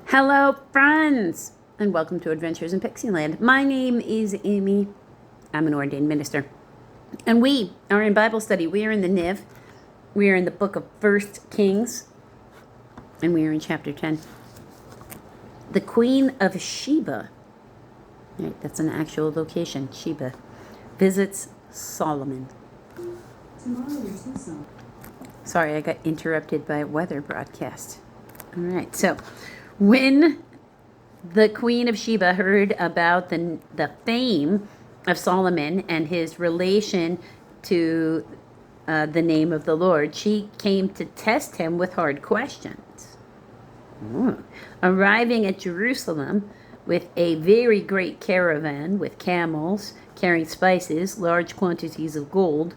Hello, friends, and welcome to Adventures in Pixieland. My name is Amy. I'm an ordained minister, and we are in Bible study. We are in the NIV. We are in the book of 1 Kings, and we are in chapter 10. The Queen of Sheba, right, that's an actual location, Sheba, visits Solomon. Sorry, I got interrupted by a weather broadcast. All right, so when the Queen of Sheba heard about the fame of Solomon and his relation to the name of the Lord, she came to test him with hard questions. Arriving at Jerusalem with a very great caravan with camels carrying spices, large quantities of gold,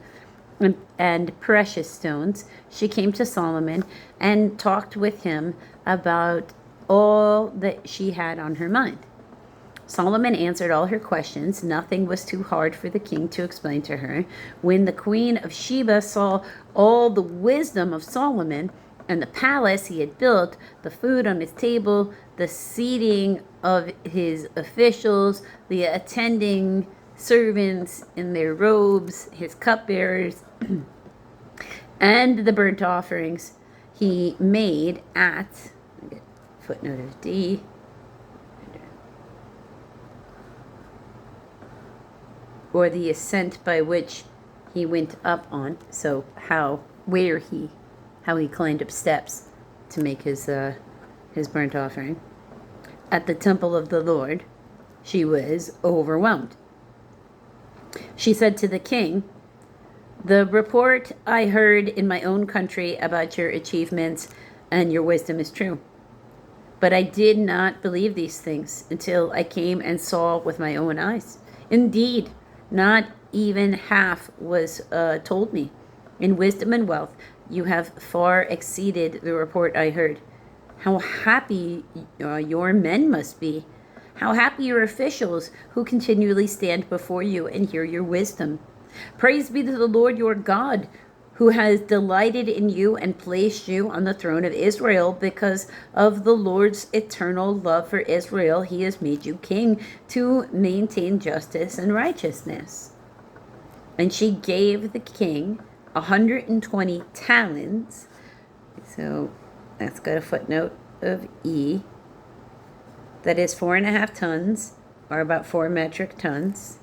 and precious stones, she came to Solomon and talked with him about all that she had on her mind. Solomon answered all her questions. Nothing was too hard for the king to explain to her. When the Queen of Sheba saw all the wisdom of Solomon and the palace he had built, the food on his table, the seating of his officials, the attending servants in their robes, his cupbearers, and the burnt offerings he made at, footnote of D, or the ascent by which he went up on, so how he climbed up steps to make his burnt offering. At the temple of the Lord, she was overwhelmed. She said to the king, "The report I heard in my own country about your achievements and your wisdom is true. But I did not believe these things until I came and saw with my own eyes. Indeed, not even half was told me. In wisdom and wealth, you have far exceeded the report I heard. How happy your men must be. How happy your officials who continually stand before you and hear your wisdom. Praise be to the Lord your God, who has delighted in you and placed you on the throne of Israel. Because of the Lord's eternal love for Israel, he has made you king to maintain justice and righteousness." And she gave the king 120 talents. So that's got a footnote of E. That is 4.5 tons, or about 4 metric tons,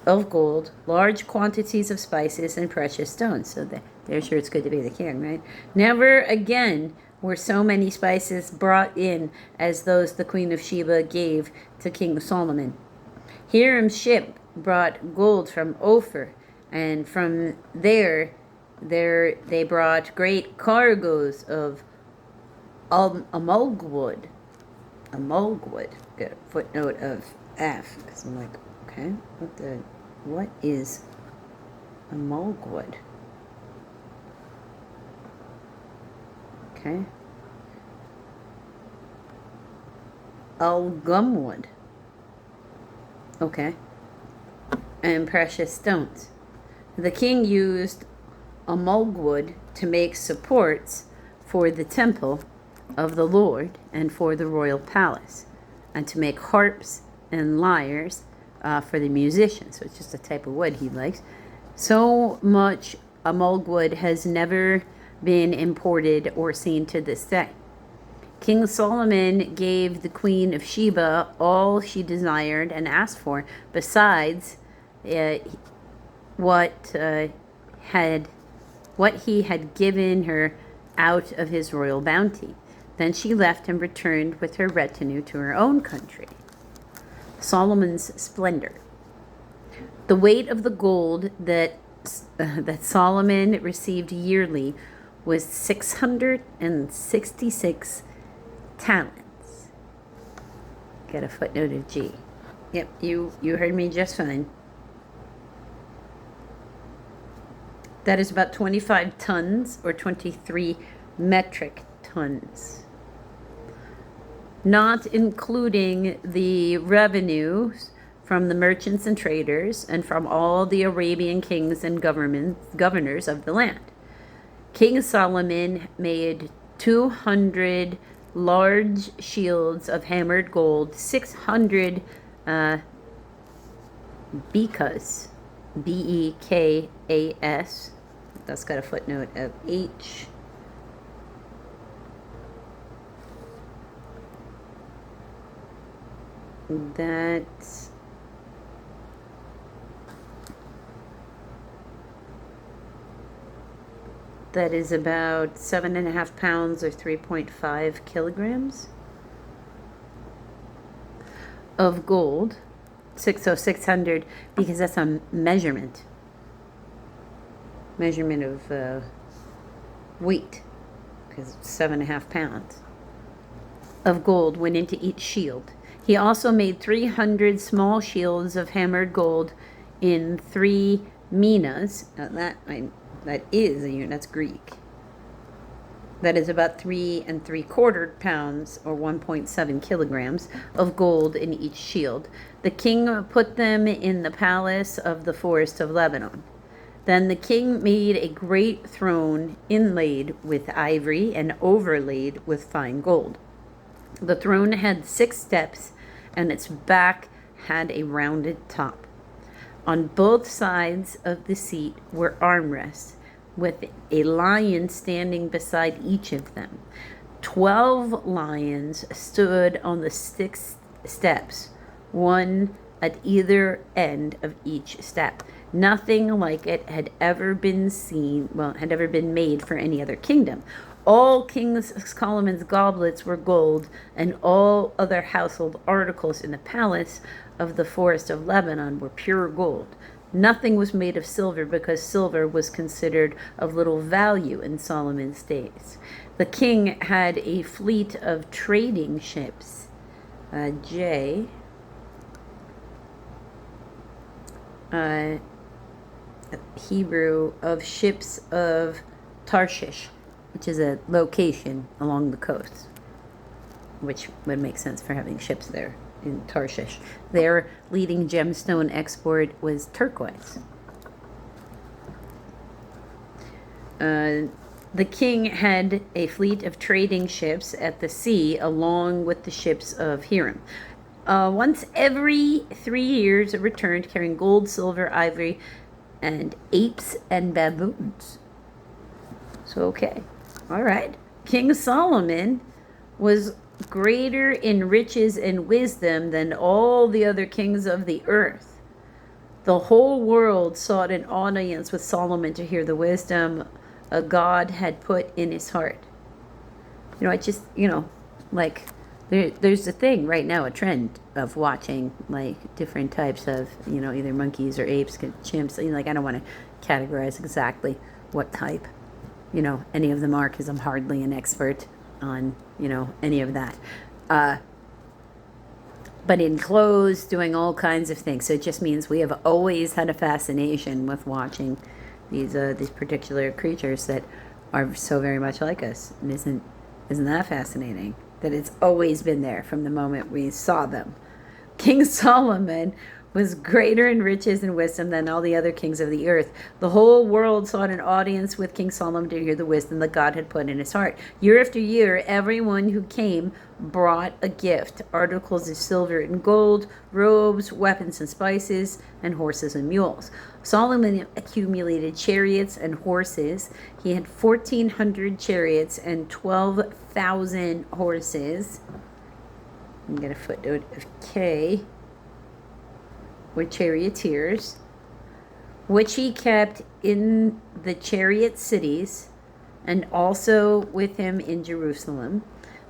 of gold, large quantities of spices, and precious stones. So they're sure it's good to be the king, right? Never again were so many spices brought in as those the Queen of Sheba gave to King Solomon. Hiram's ship brought gold from Ophir, and from there they brought great cargoes of mulgwood. A mulgwood. Got a footnote of F. Because I'm like, okay, what is a mulgwood? Okay. Gumwood. Okay. And precious stones. The king used a mulgwood to make supports for the temple of the Lord and for the royal palace, and to make harps and lyres for the musicians. So it's just a type of wood he likes. So much mulgwood has never been imported or seen to this day. King Solomon gave the Queen of Sheba all she desired and asked for, besides what he had given her out of his royal bounty. Then she left and returned with her retinue to her own country. Solomon's splendor. The weight of the gold that Solomon received yearly was 666 talents. Got a footnote of G. Yep, you heard me just fine. That is about 25 tons or 23 metric tons. Not including the revenues from the merchants and traders and from all the Arabian kings and governors of the land. King Solomon made 200 large shields of hammered gold, 600 bekas, Bekas. That's got a footnote of H. That is about 7.5 pounds or 3.5 kilograms of gold. 600, because that's a measurement of weight, because it's 7.5 pounds of gold went into each shield. He also made 300 small shields of hammered gold in 3 minas. That's Greek. That is about 3 3/4 pounds or 1.7 kilograms of gold in each shield. The king put them in the palace of the forest of Lebanon. Then the king made a great throne inlaid with ivory and overlaid with fine gold. The throne had 6 steps, and its back had a rounded top. On both sides of the seat were armrests, with a lion standing beside each of them. 12 lions stood on the 6 steps, one at either end of each step. Nothing like it had ever been made for any other kingdom. All King Solomon's goblets were gold, and all other household articles in the palace of the forest of Lebanon were pure gold. Nothing was made of silver, because silver was considered of little value in Solomon's days. The king had a fleet of trading ships, Hebrew of ships of Tarshish, which is a location along the coast, which would make sense for having ships there in Tarshish. Their leading gemstone export was turquoise. The king had a fleet of trading ships at the sea, along with the ships of Hiram. Once every 3 years it returned, carrying gold, silver, ivory, and apes and baboons. So, okay. All right. King Solomon was greater in riches and wisdom than all the other kings of the earth. The whole world sought an audience with Solomon to hear the wisdom a God had put in his heart. There's a thing right now, a trend of watching like different types of, either monkeys or apes, chimps. I don't want to categorize exactly what type, any of them are, because I'm hardly an expert on, any of that. But in clothes, doing all kinds of things. So it just means we have always had a fascination with watching these particular creatures that are so very much like us. And isn't that fascinating? That it's always been there from the moment we saw them. King Solomon was greater in riches and wisdom than all the other kings of the earth. The whole world sought an audience with King Solomon to hear the wisdom that God had put in his heart. Year after year, everyone who came brought a gift, articles of silver and gold, robes, weapons and spices, and horses and mules. Solomon accumulated chariots and horses. He had 1,400 chariots and 12,000 horses. I'm going to get a footnote of K. Were charioteers, which he kept in the chariot cities, and also with him in Jerusalem.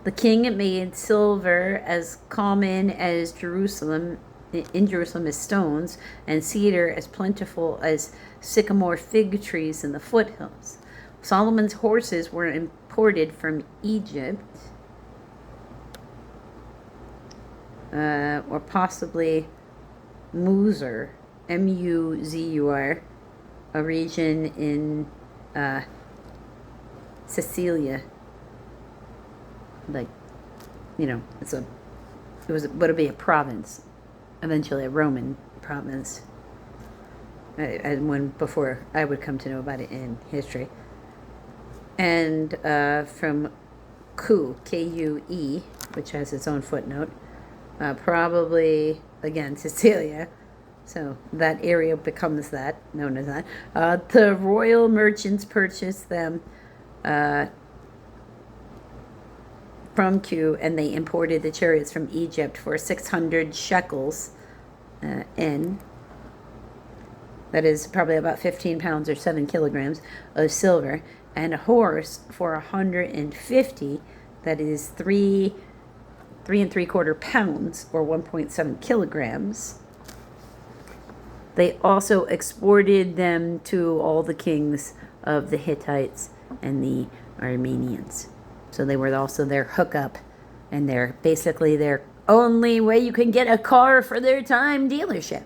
The king made silver as common as in Jerusalem as stones, and cedar as plentiful as sycamore fig trees in the foothills. Solomon's horses were imported from Egypt, or possibly Muzur, Muzur, a region in Sicilia. Would be a province, eventually a Roman province. Before I would come to know about it in history. And from Ku, K-U-E, which has its own footnote. Probably, again, Sicilia. So that area becomes that, known as that. The royal merchants purchased them from Ku, and they imported the chariots from Egypt for 600 shekels in. That is probably about 15 pounds or 7 kilograms of silver, and a horse for 150, that is 3 3/4 pounds or 1.7 kilograms. They also exported them to all the kings of the Hittites and the Armenians. So they were also their hookup, and they're basically their only way you can get a car for their time dealership.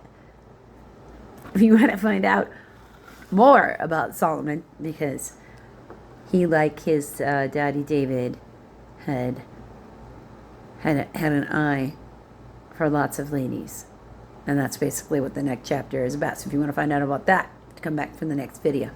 If you want to find out more about Solomon, because he, like his daddy David, had an eye for lots of ladies. And that's basically what the next chapter is about. So if you want to find out about that, come back for the next video.